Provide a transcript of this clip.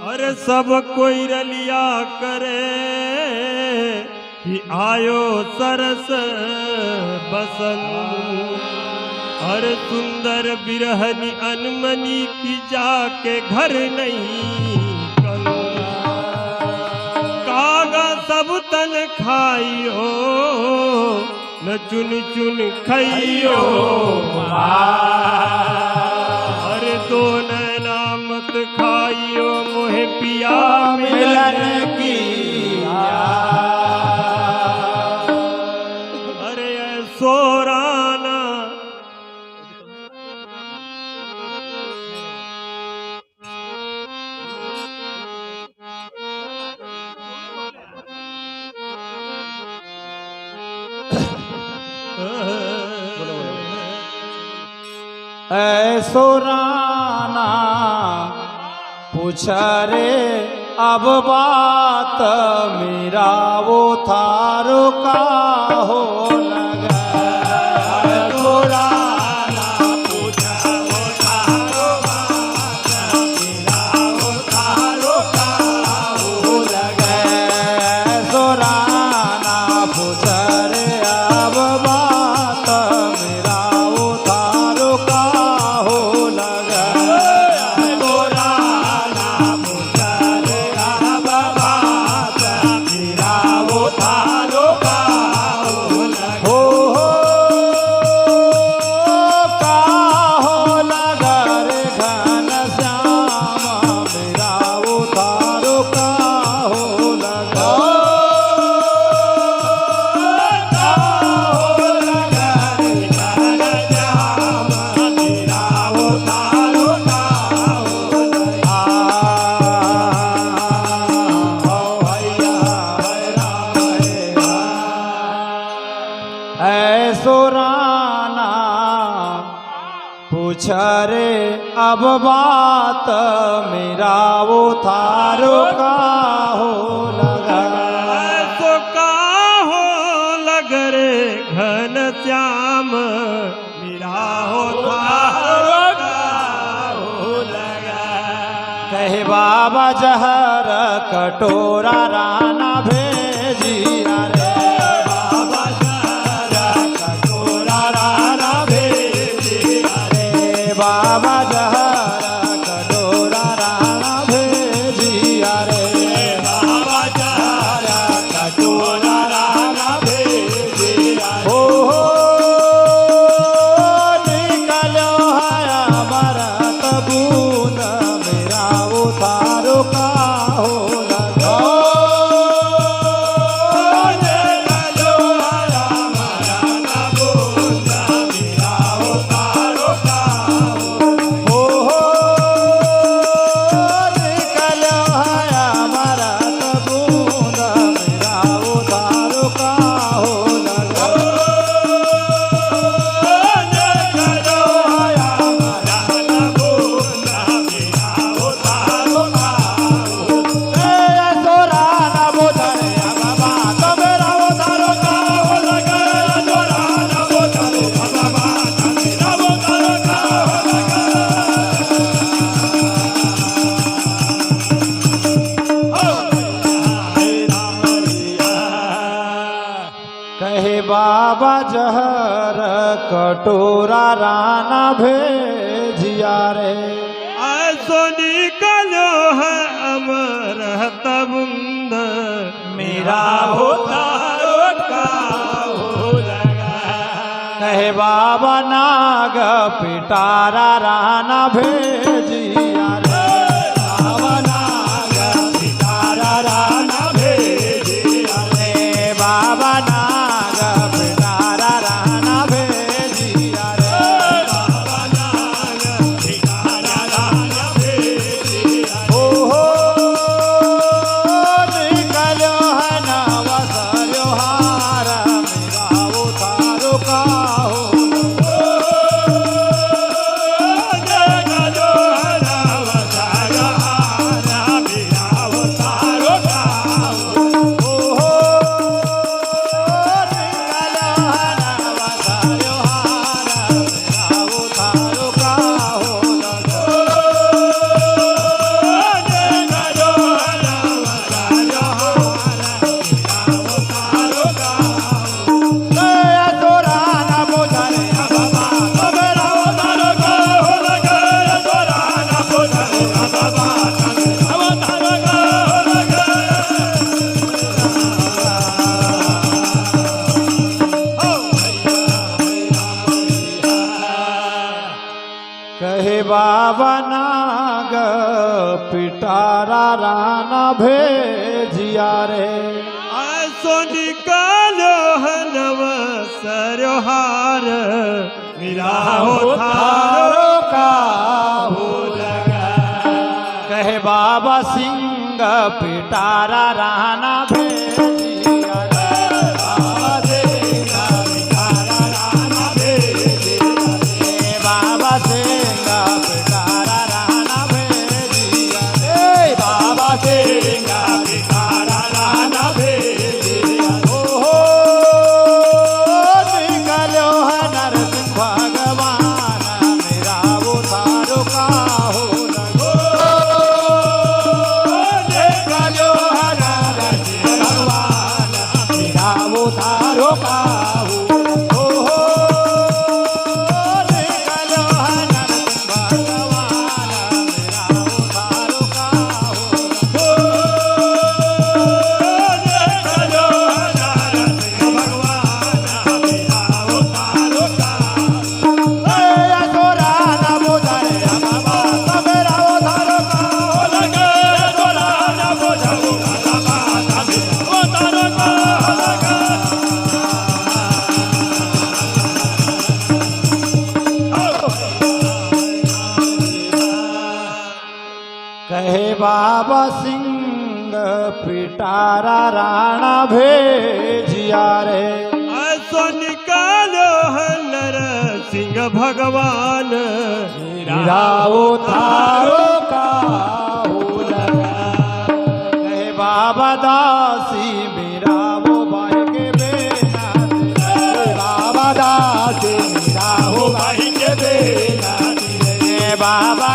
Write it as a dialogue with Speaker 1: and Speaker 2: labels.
Speaker 1: अरे सब कोई रलिया करे कि आयो सरस बसंत। अरे सुंदर बिरहनी अनमनी की जाके घर नहीं कागा सब तन खाइयो न चुन चुन खाइयो। अरे दो नैना मत खाइयो मोहे पिया मिलन की। अरे सोराना
Speaker 2: ऐसो राना पूछ रे अब बात मेरा वो थारो का हो लगा। ऐसो राना पूछ वो थारो बात मेरा वो थारो का हो लगा। ऐसो राना पूछ रे अब बात मेरा वो थारो का हो लगा। ऐसो राना पूछ रे अब बात मेरा वो थारो का हो लगा।
Speaker 1: तो का हो लग रे घन श्याम मेरा हो थारो का हो लगा।
Speaker 2: कहे बाबा जहर कटोरा राना भेजिया रे। बाबा जहर कटोरा राना भेजिया रे। बाबा जहर कटोरा राना भेजिया रे। बाबा जहर कटोरा राना भेजिया रे। हो निकलो है अमृत बूंद मेरा वो थारो का हो लगा। निकलो है अमृत बूंद मेरा वो थारो का हो। निकलो है अमृत बूंद मेरा वो थारो का हो लगा। कहे बाबा जहर कटोरा राना भेजिया रे।
Speaker 1: ऐसो निकलो है अमृत बूंद
Speaker 2: मेरा हो थारो का हो लगा। कहे बाबा नाग पिटारा राना भेजिया रे। बाबा नाग पिटारा राना भेजिया रे। बाबा नाग पिटारा राना भेजिया रे। बाबा नाग पिटारा राना भेजिया रे। हो निकलो है नवसर्यो हार मेरा वो थारो का हो। निकलो है बाबा नाग पिटारा राना भेजिया रे
Speaker 1: ऐसो निकालो है नव सरहार मेरा हो थारो
Speaker 2: का हो लगा कहे बाबा सिंह पिटारा राना भेजिया रे बाबा सिंह पिटारा राना भेजिया रे बाबा सिंह पिटारा राना भेजिया रे बाबा सिंह पिटारा राना भेजिया ओहो निकलो है नरसिंह भगवान मेरा वो थारो का हो लगो निकलो है नरसिंह भगवान मेरा वो थारो का हो ओहो निकलो है नरसिंह भगवान मेरा वो थारो का हो निकलो है नरसिंह भगवान मेरा वो थारो का असोरा ना बोझारे बाबा मेरा वो थारो का हो लगे असोरा ना बोझारे बाबा वो थारो का हो लगे कहे बाबा सिंह पिटारा राणा भेजिया रे
Speaker 1: ऐसो निकालो है नरसिंह भगवान
Speaker 2: मेरा वो थारो का हो लगा कहे बाबा दासी मेरा वो भाई के बेना बाबा दासी मेरा वो भाई के बेना बाबा